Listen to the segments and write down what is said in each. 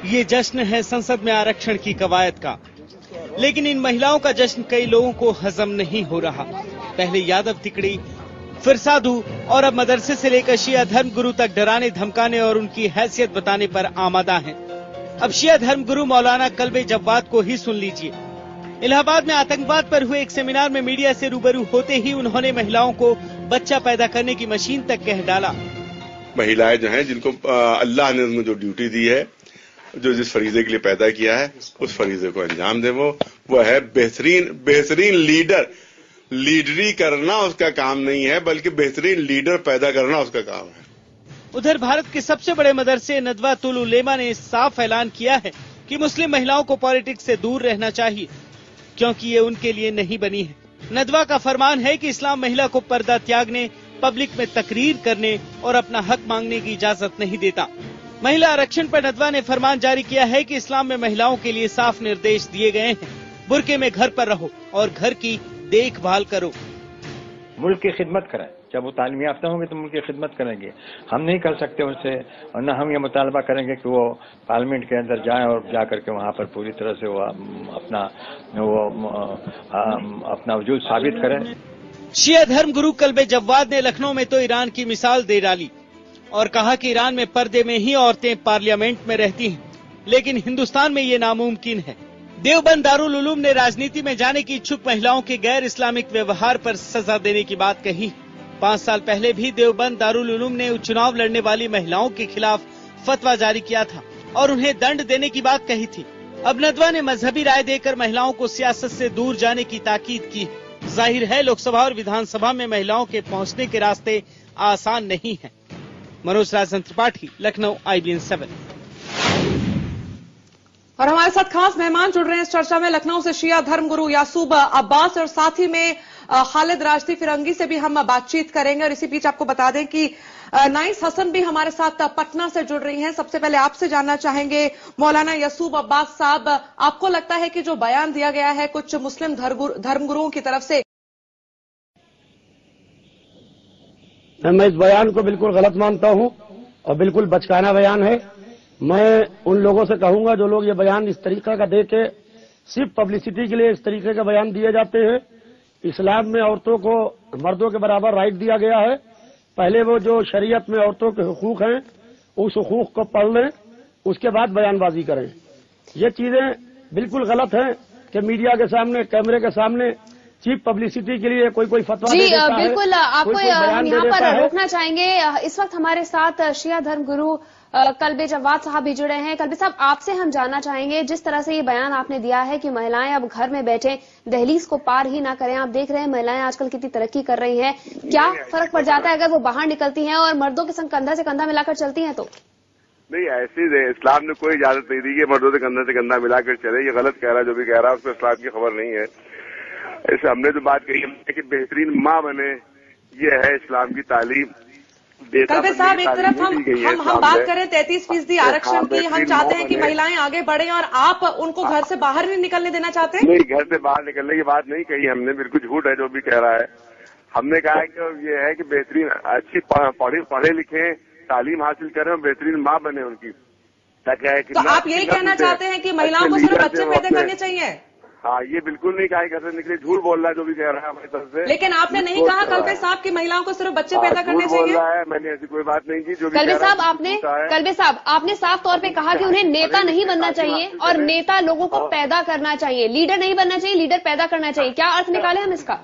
ये जश्न है संसद में आरक्षण की कवायद का। लेकिन इन महिलाओं का जश्न कई लोगों को हजम नहीं हो रहा। पहले यादव तिकड़ी, फिर साधु और अब मदरसे से लेकर शिया धर्म गुरु तक डराने धमकाने और उनकी हैसियत बताने पर आमादा हैं। अब शिया धर्म गुरु मौलाना कल्बे जव्वाद को ही सुन लीजिए। इलाहाबाद में आतंकवाद पर हुए एक सेमिनार में मीडिया से रूबरू होते ही उन्होंने महिलाओं को बच्चा पैदा करने की मशीन तक कह डाला। महिलाएं जो हैं, जिनको अल्लाह ने उनको जो ड्यूटी दी है, जो जिस फरीजे के लिए पैदा किया है, उस फरीजे को अंजाम दे। वो है बेहतरीन लीडर। लीडरी करना उसका काम नहीं है, बल्कि बेहतरीन लीडर पैदा करना उसका काम है। उधर भारत के सबसे बड़े मदरसे नदवातुल उलेमा ने साफ ऐलान किया है कि मुस्लिम महिलाओं को पॉलिटिक्स से दूर रहना चाहिए, क्योंकि ये उनके लिए नहीं बनी है। नदवा का फरमान है कि इस्लाम महिला को पर्दा त्यागने, पब्लिक में तकरीर करने और अपना हक मांगने की इजाजत नहीं देता। महिला आरक्षण पर नदवा ने फरमान जारी किया है कि इस्लाम में महिलाओं के लिए साफ निर्देश दिए गए हैं। बुर्के में घर पर रहो और घर की देखभाल करो। मुल्क की खिदमत करें। जब वो तालीम याफ्ता होंगे तो मुल्क की खिदमत करेंगे। हम नहीं कर सकते उनसे, और न हम ये मुतालबा करेंगे कि वो पार्लियामेंट के अंदर जाएं और जाकर के वहां पर पूरी तरह से वो अपना वजूद साबित करें। शिया धर्म गुरु कल्बे जव्वाद ने लखनऊ में तो ईरान की मिसाल दे डाली और कहा कि ईरान में पर्दे में ही औरतें पार्लियामेंट में रहती हैं, लेकिन हिंदुस्तान में ये नामुमकिन है। देवबंद दारुल उलूम ने राजनीति में जाने की इच्छुक महिलाओं के गैर इस्लामिक व्यवहार पर सजा देने की बात कही। 5 साल पहले भी देवबंद दारुल उलूम ने चुनाव लड़ने वाली महिलाओं के खिलाफ फतवा जारी किया था और उन्हें दंड देने की बात कही थी। अब नदवा ने मजहबी राय देकर महिलाओं को सियासत से दूर जाने की ताकीद की। जाहिर है लोकसभा और विधानसभा में महिलाओं के पहुंचने के रास्ते आसान नहीं हैं। मनोज राजन त्रिपाठी, लखनऊ, IBN 7। और हमारे साथ खास मेहमान जुड़ रहे हैं इस चर्चा में। लखनऊ से शिया धर्म गुरु यासूब अब्बास और साथ ही में खालिद राशदी फिरंगी से भी हम बातचीत करेंगे। और इसी बीच आपको बता दें कि नाइस हसन भी हमारे साथ पटना से जुड़ रही हैं। सबसे पहले आपसे जानना चाहेंगे मौलाना यासूब अब्बास साहब, आपको लगता है कि जो बयान दिया गया है कुछ मुस्लिम धर्मगुरुओं की तरफ से, मैं इस बयान को बिल्कुल गलत मानता हूं और बिल्कुल बचकाना बयान है। मैं उन लोगों से कहूंगा जो लोग ये बयान इस तरीके का दे के सिर्फ पब्लिसिटी के लिए इस तरीके का बयान दिए जाते हैं। इस्लाम में औरतों को मर्दों के बराबर राइट दिया गया है। पहले वो जो शरीयत में औरतों के हुकूक हैं उस हुकूक को पढ़ लें, उसके बाद बयानबाजी करें। ये चीजें बिल्कुल गलत हैं कि मीडिया के सामने, कैमरे के सामने चीप पब्लिसिटी के लिए कोई फतवा दे देता है। बिल्कुल आपको हम यहाँ पर रोकना चाहेंगे। इस वक्त हमारे साथ शिया धर्म गुरु कल्बे जव्वाद साहब भी जुड़े हैं। कल्बे साहब, आपसे हम जानना चाहेंगे, जिस तरह से ये बयान आपने दिया है कि महिलाएं अब घर में बैठे दहलीज को पार ही ना करें। आप देख रहे हैं महिलाएं आजकल कितनी तरक्की कर रही हैं। क्या फर्क पड़ जाता है अगर वो बाहर निकलती हैं और मर्दों के संग कंधा से कंधा मिलाकर चलती हैं? तो नहीं, ऐसी इस्लाम ने कोई इजाजत नहीं दी कि मर्दों से कंधा मिलाकर चले। ये गलत कह रहा है जो भी कह रहा है, उसको इस्लाम की खबर नहीं है। ऐसे हमने तो बात कही है कि बेहतरीन माँ बने, ये है इस्लाम की तालीम। कल्बे साहब, एक तरफ हम बात करें 33% आरक्षण की, हम चाहते हैं कि महिलाएं आगे बढ़ें और आप उनको घर से बाहर नहीं निकलने देना चाहते हैं? नहीं, घर से बाहर निकलने की बात नहीं कही हमने, बिल्कुल झूठ है जो भी कह रहा है। हमने कहा है कि ये है कि बेहतरीन अच्छी पढ़े लिखे, तालीम हासिल करें और बेहतरीन माँ बने उनकी, ताकि तो आप यही कहना चाहते हैं कि महिलाओं को सिर्फ बच्चे पैदा करने चाहिए? हाँ, ये बिल्कुल नहीं कहा, घर से निकले, झूठ बोल रहा है जो भी कह रहा है हमारी तरफ से। लेकिन आपने नहीं कहा कल्बे साहब कि महिलाओं को सिर्फ बच्चे पैदा करने चाहिए? बोल रहा है, मैंने ऐसी कोई बात नहीं की। जो भी कल्बे साहब आपने साफ तौर पे कहा कि उन्हें नेता नहीं बनना चाहिए और नेता लोगों को पैदा करना चाहिए, लीडर नहीं बनना चाहिए, लीडर पैदा करना चाहिए। क्या अर्थ निकाले हम इसका?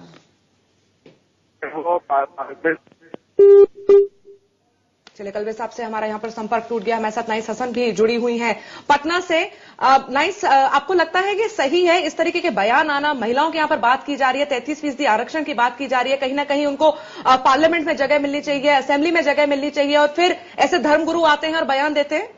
चलिए, कल्बे साहब से हमारा यहाँ पर संपर्क टूट गया। हमारे साथ नाइस हसन भी जुड़ी हुई हैं पटना से। नाइस, आपको लगता है कि सही है इस तरीके के बयान आना? महिलाओं के यहाँ पर बात की जा रही है, 33% आरक्षण की बात की जा रही है, कहीं ना कहीं उनको पार्लियामेंट में जगह मिलनी चाहिए, असेंबली में जगह मिलनी चाहिए, और फिर ऐसे धर्मगुरु आते हैं और बयान देते हैं।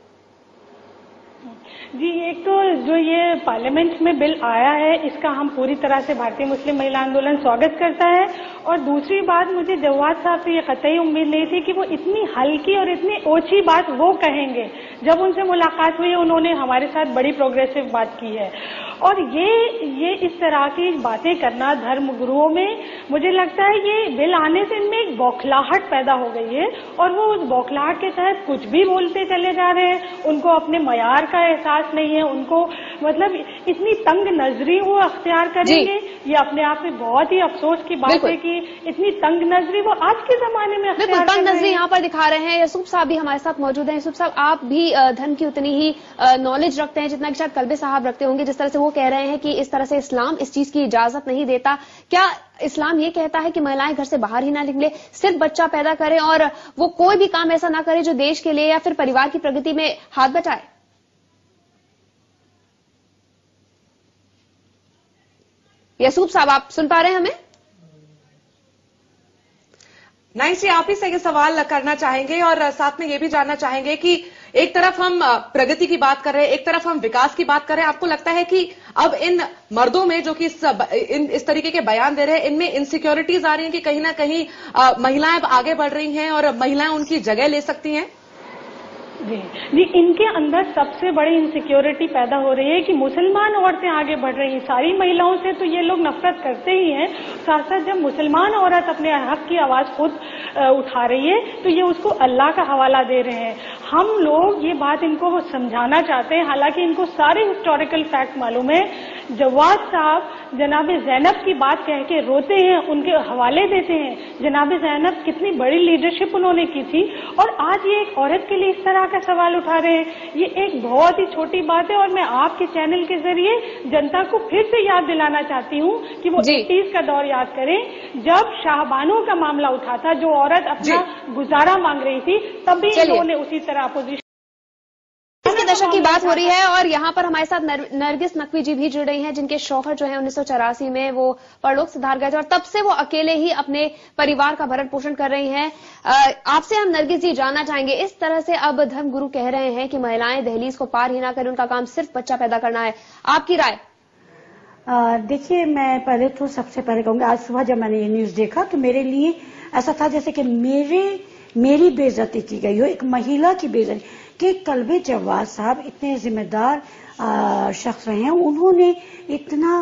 जी, एक तो जो ये पार्लियामेंट में बिल आया है, इसका हम पूरी तरह से भारतीय मुस्लिम महिला आंदोलन स्वागत करता है। और दूसरी बात, मुझे जव्वाद साहब से ये कतई उम्मीद नहीं थी कि वो इतनी हल्की और इतनी ओछी बात वो कहेंगे। जब उनसे मुलाकात हुई, उन्होंने हमारे साथ बड़ी प्रोग्रेसिव बात की है। और ये इस तरह की बातें करना धर्म गुरुओं में, मुझे लगता है ये बिल आने से इनमें एक बौखलाहट पैदा हो गई है और वो उस बौखलाहट के तहत कुछ भी बोलते चले जा रहे हैं। उनको अपने मयार का एहसास नहीं है, उनको मतलब इतनी तंग नजरी वो अख्तियार करेंगे, ये अपने आप में बहुत ही अफसोस की बात है कि इतनी तंग नजरी वो आज के जमाने में बिल्कुल तंग नजरी यहाँ पर दिखा रहे हैं। यूसुफ साहब भी हमारे साथ मौजूद हैं। यूसुफ साहब, आप भी धर्म की उतनी ही नॉलेज रखते हैं जितना कि शायद कल्बे साहब रखते होंगे। जिस तरह से वो कह रहे हैं कि इस तरह से इस्लाम इस चीज की इजाजत नहीं देता, क्या इस्लाम ये कहता है कि महिलाएं घर से बाहर ही ना निकले, सिर्फ बच्चा पैदा करें और वो कोई भी काम ऐसा ना करे जो देश के लिए या फिर परिवार की प्रगति में हाथ बटाए? यूसुफ साहब, आप सुन पा रहे हैं हमें? नाइस जी, आप ही से ये सवाल करना चाहेंगे और साथ में ये भी जानना चाहेंगे कि एक तरफ हम प्रगति की बात कर रहे हैं, एक तरफ हम विकास की बात कर रहे हैं। आपको लगता है कि अब इन मर्दों में जो कि इस तरीके के बयान दे रहे हैं, इनमें इनसिक्योरिटीज आ रही हैं कि कहीं ना कहीं महिलाएं अब आगे बढ़ रही हैं और महिलाएं उनकी जगह ले सकती हैं? जी, इनके अंदर सबसे बड़ी इनसिक्योरिटी पैदा हो रही है कि मुसलमान औरतें आगे बढ़ रही हैं। सारी महिलाओं से तो ये लोग नफरत करते ही हैं, साथ साथ जब मुसलमान औरत अपने हक की आवाज खुद उठा रही है तो ये उसको अल्लाह का हवाला दे रहे हैं। हम लोग ये बात इनको समझाना चाहते हैं, हालांकि इनको सारे हिस्टोरिकल फैक्ट मालूम है। जवाद साहब जनाब ज़ैनब की बात कह के रोते हैं, उनके हवाले देते हैं। जनाब ज़ैनब कितनी बड़ी लीडरशिप उन्होंने की थी और आज ये एक औरत के लिए इस तरह का सवाल उठा रहे हैं। ये एक बहुत ही छोटी बात है और मैं आपके चैनल के जरिए जनता को फिर से याद दिलाना चाहती हूँ कि वो 80s का दौर याद करें, जब शाहबानों का मामला उठा था, जो औरत अपना गुजारा मांग रही थी, तब भी इन्होंने उसी तरह अपोजिशन के दशक की बात हो रही है। और यहाँ पर हमारे साथ नरगिस नकवी जी भी जुड़ रही हैं, जिनके शौहर जो है 1984 में वो परलोक सिधार गए थे और तब से वो अकेले ही अपने परिवार का भरण पोषण कर रही हैं। आपसे हम नरगिस जी जानना चाहेंगे, इस तरह से अब धर्मगुरु कह रहे हैं कि महिलाएं दहलीज को पार ही ना करें, उनका काम सिर्फ बच्चा पैदा करना है, आपकी राय? देखिए, मैं पहले तो सबसे पहले कहूंगी, आज सुबह जब मैंने ये न्यूज देखा तो मेरे लिए ऐसा था जैसे कि मेरी बेइज्जती की गई हो, एक महिला की बेइज्जती, कि कल्बे जवाद साहब इतने जिम्मेदार शख्स रहे हैं, उन्होंने इतना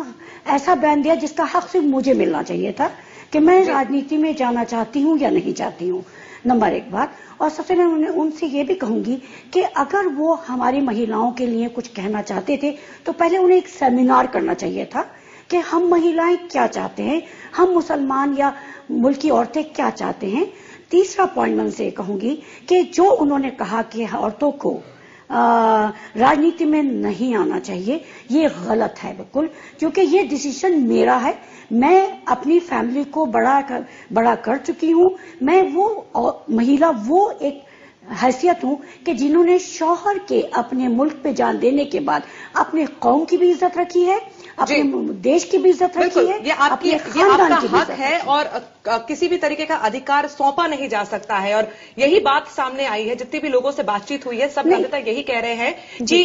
ऐसा बयान दिया जिसका हक सिर्फ मुझे मिलना चाहिए था कि मैं राजनीति में जाना चाहती हूं या नहीं चाहती हूं, नंबर एक बात। और सबसे मैं उनसे ये भी कहूंगी कि अगर वो हमारी महिलाओं के लिए कुछ कहना चाहते थे तो पहले उन्हें एक सेमिनार करना चाहिए था कि हम महिलाएं क्या चाहते हैं, हम मुसलमान या मुल्क की औरतें क्या चाहते हैं। तीसरा पॉइंट मैं उनसे कहूंगी कि जो उन्होंने कहा कि औरतों को राजनीति में नहीं आना चाहिए, ये गलत है बिल्कुल, क्योंकि ये डिसीजन मेरा है। मैं अपनी फैमिली को बड़ा कर चुकी हूं। मैं वो महिला, वो एक हैसियत हूं कि जिन्होंने शौहर के अपने मुल्क पे जान देने के बाद अपने कौम की भी इज्जत रखी है, अपने देश की भी इज्जत रखी है, ये आपका हक है और किसी भी तरीके का अधिकार सौंपा नहीं जा सकता है। और यही बात सामने आई है, जितनी भी लोगों से बातचीत हुई है, सब तक यही कह रहे हैं कि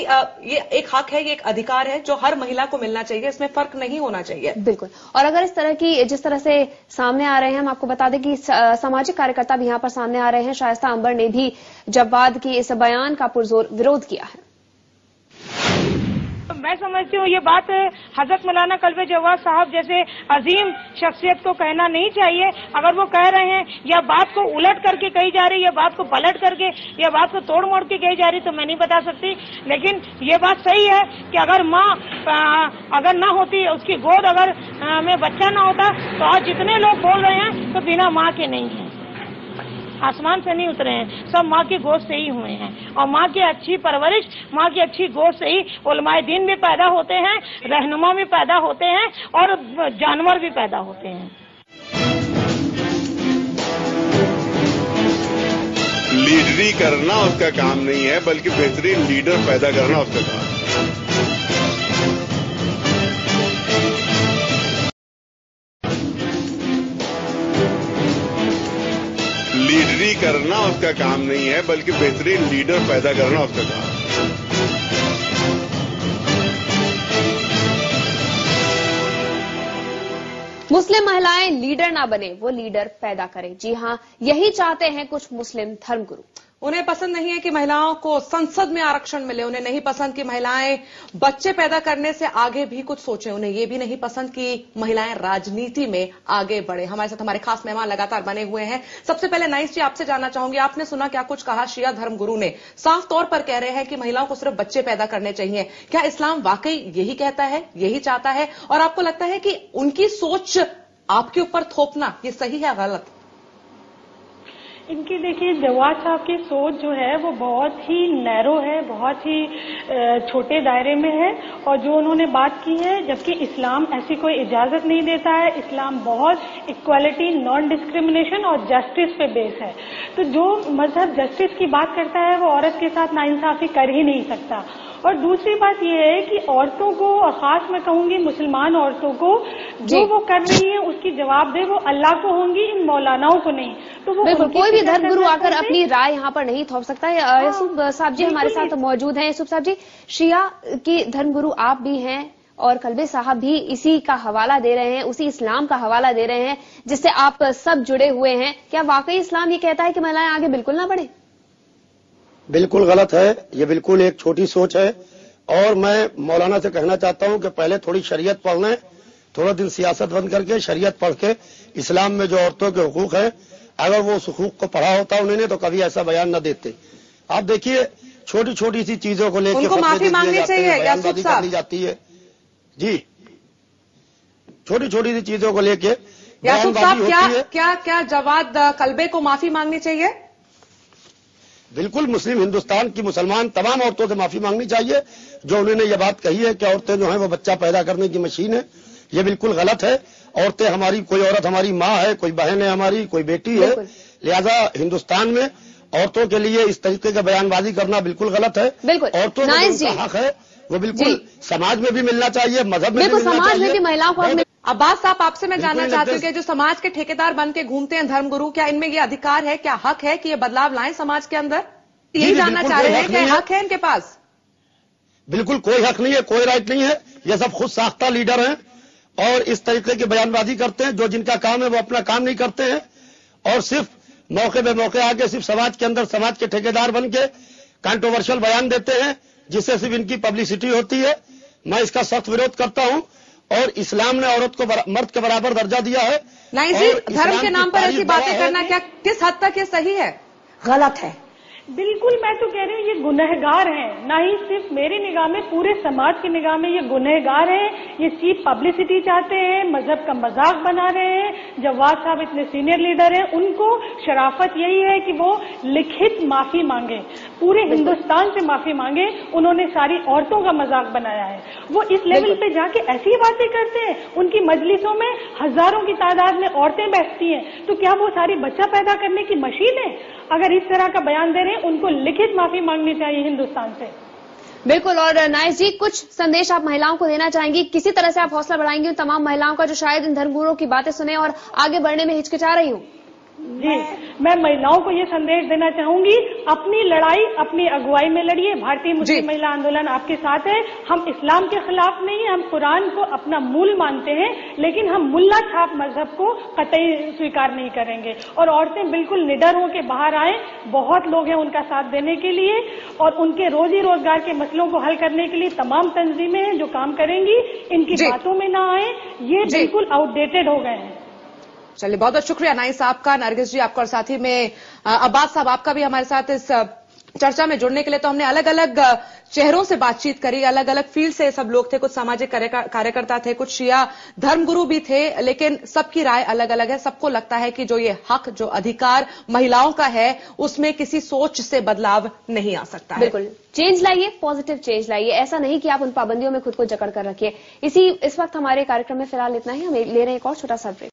ये एक हक है, ये एक अधिकार है जो हर महिला को मिलना चाहिए, इसमें फर्क नहीं होना चाहिए। बिल्कुल। और अगर इस तरह की जिस तरह से सामने आ रहे हैं, हम आपको बता दें कि सामाजिक कार्यकर्ता भी यहाँ पर सामने आ रहे हैं। शाइस्ता अंबर ने भी जवाद की इस बयान का पुरजोर विरोध किया है। मैं समझती हूँ ये बात हजरत मौलाना कल्बे जवाद साहब जैसे अजीम शख्सियत को कहना नहीं चाहिए। अगर वो कह रहे हैं या बात को उलट करके कही जा रही है, या बात को पलट करके, या बात को तोड़ मोड़ के कही जा रही, तो मैं नहीं बता सकती। लेकिन ये बात सही है कि अगर माँ अगर ना होती, उसकी गोद अगर में बच्चा ना होता, तो आज जितने लोग बोल रहे हैं तो बिना माँ के नहीं है, आसमान से नहीं उतरे हैं, सब माँ की गोद से ही हुए हैं। और माँ की अच्छी परवरिश, माँ की अच्छी गोद से ही उलमाए दीन भी पैदा होते हैं, रहनुमा भी पैदा होते हैं और जानवर भी पैदा होते हैं। लीडरी करना उसका काम नहीं है, बल्कि बेहतरीन लीडर पैदा करना उसका काम है। लीडरी करना उसका काम नहीं है, बल्कि बेहतरीन लीडर पैदा करना उसका काम है। मुस्लिम महिलाएं लीडर ना बने, वो लीडर पैदा करें। जी हां, यही चाहते हैं कुछ मुस्लिम धर्मगुरु। उन्हें पसंद नहीं है कि महिलाओं को संसद में आरक्षण मिले, उन्हें नहीं पसंद कि महिलाएं बच्चे पैदा करने से आगे भी कुछ सोचें, उन्हें यह भी नहीं पसंद कि महिलाएं राजनीति में आगे बढ़े। हमारे साथ हमारे खास मेहमान लगातार बने हुए हैं। सबसे पहले नाइस जी, आपसे जानना चाहूंगी, आपने सुना क्या कुछ कहा शिया धर्मगुरु ने? साफ तौर पर कह रहे हैं कि महिलाओं को सिर्फ बच्चे पैदा करने चाहिए। क्या इस्लाम वाकई यही कहता है, यही चाहता है? और आपको लगता है कि उनकी सोच आपके ऊपर थोपना ये सही है, गलत? इनकी देखिए जवाद साहब की सोच जो है वो बहुत ही नैरो है, बहुत ही छोटे दायरे में है। और जो उन्होंने बात की है, जबकि इस्लाम ऐसी कोई इजाजत नहीं देता है। इस्लाम बहुत इक्वालिटी, नॉन डिस्क्रिमिनेशन और जस्टिस पे बेस है। तो जो मजहब जस्टिस की बात करता है वो औरत के साथ नाइंसाफी कर ही नहीं सकता। और दूसरी बात यह है कि औरतों को, और खास मैं कहूंगी मुसलमान औरतों को, जो वो कर रही है उसकी जवाबदेह वो अल्लाह को होंगी, इन मौलानाओं को नहीं। तो वो बिल्कुल कोई भी धर्मगुरु आकर अपनी राय यहाँ पर नहीं थोप सकता है। यूसुफ साहब जी हमारे साथ मौजूद हैं। यूसुफ साहब जी, शिया की धर्मगुरु आप भी हैं और कल्बे साहब भी इसी का हवाला दे रहे हैं, उसी इस्लाम का हवाला दे रहे हैं जिससे आप सब जुड़े हुए हैं। क्या वाकई इस्लाम ये कहता है कि महिलाएं आगे बिल्कुल ना बढ़े? बिल्कुल गलत है, ये बिल्कुल एक छोटी सोच है। और मैं मौलाना से कहना चाहता हूं कि पहले थोड़ी शरीयत पढ़ लें, थोड़ा दिन सियासत बंद करके शरीयत पढ़ के इस्लाम में जो औरतों के हुकूक हैं, अगर वो उस हुकूक को पढ़ा होता उन्होंने तो कभी ऐसा बयान न देते। आप देखिए छोटी छोटी सी चीजों को लेकर उनको माफी मांगनी चाहिए, बयानबाजी करनी जाती है जी। छोटी छोटी सी चीजों को लेकर यासूफ साहब, क्या जवाद कल्बे को माफी मांगनी चाहिए? बिल्कुल मुस्लिम हिंदुस्तान की मुसलमान तमाम औरतों से माफी मांगनी चाहिए जो उन्होंने ये बात कही है कि औरतें जो हैं वो बच्चा पैदा करने की मशीन है। ये बिल्कुल गलत है। औरतें हमारी, कोई औरत हमारी माँ है, कोई बहन है हमारी, कोई बेटी है। लिहाजा हिंदुस्तान में औरतों के लिए इस तरीके का बयानबाजी करना बिल्कुल गलत है। औरतों का हक है, वो बिल्कुल समाज में भी मिलना चाहिए, मजहब में भी मिलना चाहिए। समाज में भी महिलाओं को अब्बास साहब, आपसे मैं जानना चाहती हूँ कि जो समाज के ठेकेदार बन के घूमते हैं धर्मगुरु, क्या इनमें ये अधिकार है, क्या हक है कि ये बदलाव लाएं समाज के अंदर? यही जानना चाह रहे हैं कि हक है इनके पास? बिल्कुल कोई हक नहीं है, कोई राइट नहीं है। ये सब खुद साख्ता लीडर हैं और इस तरीके की बयानबाजी करते हैं। जो जिनका काम है वो अपना काम नहीं करते हैं और सिर्फ मौके पे मौके आके सिर्फ समाज के अंदर समाज के ठेकेदार बन के कंट्रोवर्शियल बयान देते हैं जिससे सिर्फ इनकी पब्लिसिटी होती है। मैं इसका सख्त विरोध करता हूं और इस्लाम ने औरत को मर्द के बराबर दर्जा दिया है। नहीं जी, धर्म के नाम पर ऐसी बातें करना क्या किस हद तक ये सही है? गलत है। बिल्कुल, मैं तो कह रही हूँ ये गुनहगार हैं। ना ही सिर्फ मेरी निगाह में, पूरे समाज की निगाह में ये गुनहगार हैं। ये चीप पब्लिसिटी चाहते हैं, मजहब का मजाक बना रहे हैं। जवाद साहब इतने सीनियर लीडर हैं, उनको शराफत यही है कि वो लिखित माफी मांगे, पूरे हिंदुस्तान से माफी मांगे। उन्होंने सारी औरतों का मजाक बनाया है। वो इस लेवल पे जाके ऐसी बातें करते हैं। उनकी मजलिसों में हजारों की तादाद में औरतें बैठती हैं, तो क्या वो सारी बच्चा पैदा करने की मशीन है? अगर इस तरह का बयान दे रहे हैं, उनको लिखित माफी मांगनी चाहिए हिंदुस्तान से। बिल्कुल। और नाइस जी, कुछ संदेश आप महिलाओं को देना चाहेंगी? किसी तरह से आप हौसला बढ़ाएंगी उन तमाम महिलाओं का जो शायद इन धर्मगुरुओं की बातें सुने और आगे बढ़ने में हिचकिचा रही हूं? जी, मैं महिलाओं को ये संदेश देना चाहूंगी, अपनी लड़ाई अपनी अगुवाई में लड़िए। भारतीय मुस्लिम महिला आंदोलन आपके साथ है। हम इस्लाम के खिलाफ नहीं है, हम कुरान को अपना मूल मानते हैं, लेकिन हम मुल्ला छाप मजहब को कतई स्वीकार नहीं करेंगे। और औरतें बिल्कुल निडर होकर बाहर आए, बहुत लोग हैं उनका साथ देने के लिए, और उनके रोजी रोजगार के मसलों को हल करने के लिए तमाम तंजीमें हैं जो काम करेंगी। इनकी बातों में ना आए, ये बिल्कुल आउटडेटेड हो गए हैं। चलिए, बहुत बहुत शुक्रिया नाइस साहब का, नरगिस जी आपका, और साथी में अब्बास साहब आपका भी हमारे साथ इस चर्चा में जुड़ने के लिए। तो हमने अलग अलग चेहरों से बातचीत करी, अलग अलग फील्ड से सब लोग थे, कुछ सामाजिक कार्यकर्ता थे, कुछ शिया धर्मगुरु भी थे, लेकिन सबकी राय अलग अलग है। सबको लगता है कि जो ये हक, जो अधिकार महिलाओं का है, उसमें किसी सोच से बदलाव नहीं आ सकता है। बिल्कुल चेंज लाइए, पॉजिटिव चेंज लाइए। ऐसा नहीं कि आप उन पाबंदियों में खुद को जकड़ कर रखिए। इस वक्त हमारे कार्यक्रम में फिलहाल इतना ही। हम ले रहे हैं एक और छोटा सा ब्रेक।